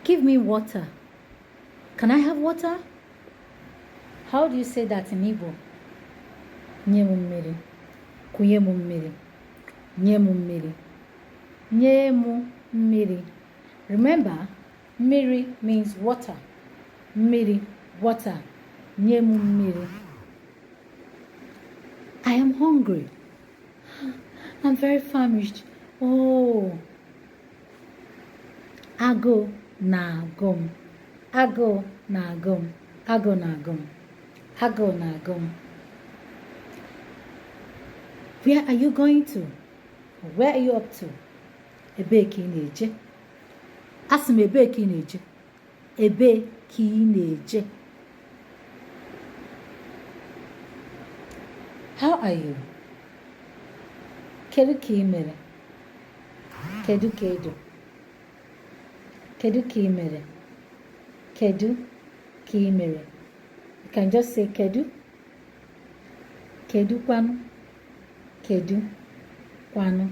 Give me water. Can I have water? How do you say that in Igbo? Nye m mmiri. Kunye m mmiri. Nye m mmiri. Nye m mmiri. Remember, mmiri means water. Mmiri, water. Nye m mmiri. I am hungry. I'm very famished. Oh. Agụ na-agụ m. Agụ na-agụ m. Agụ na-agụ m. Agụ na-agụ m. Where are you going to? Where are you up to? Ebee ka ị na-eje? Asị m ebee ka ị na-eje? Ebee ka ị na-eje? How are you? Kedu ka ị mere? Kedu ka edo? Kedu ka ị mere? Kedu ka ị mere? You can just say kedu. Kedu kwanu. Kedu kwanu.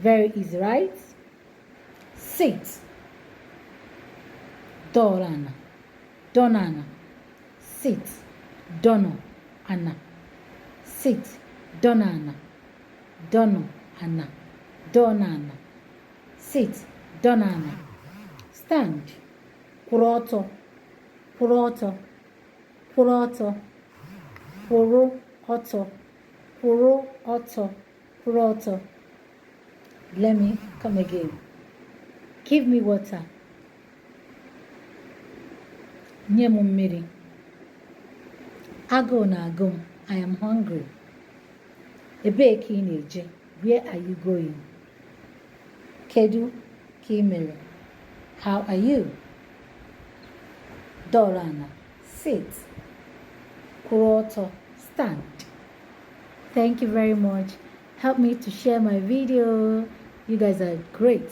Very easy, right? Sit. Dorana. Donana. Sit. Dono. Ana. Sit. Donana. Dono. Ana. Donana. Sit. Donana. Stand. Kwụrụ ọtọ. Kwụrụ ọtọ. Kwụrụ ọtọ. Kwụrụ ọtọ. Kwụrụ ọtọ. Kwụrụ ọtọ. Let me come again. Give me water. Nye m mmiri. Agụụ na-agụ m. I am hungry. Ebee ka ị na-eje? Where are you going? Kedu ka ị mere? How are you? Dorana. Sit. Kwụrụ ọtọ. Stand. Thank you very much. Help me to share my video. You guys are great.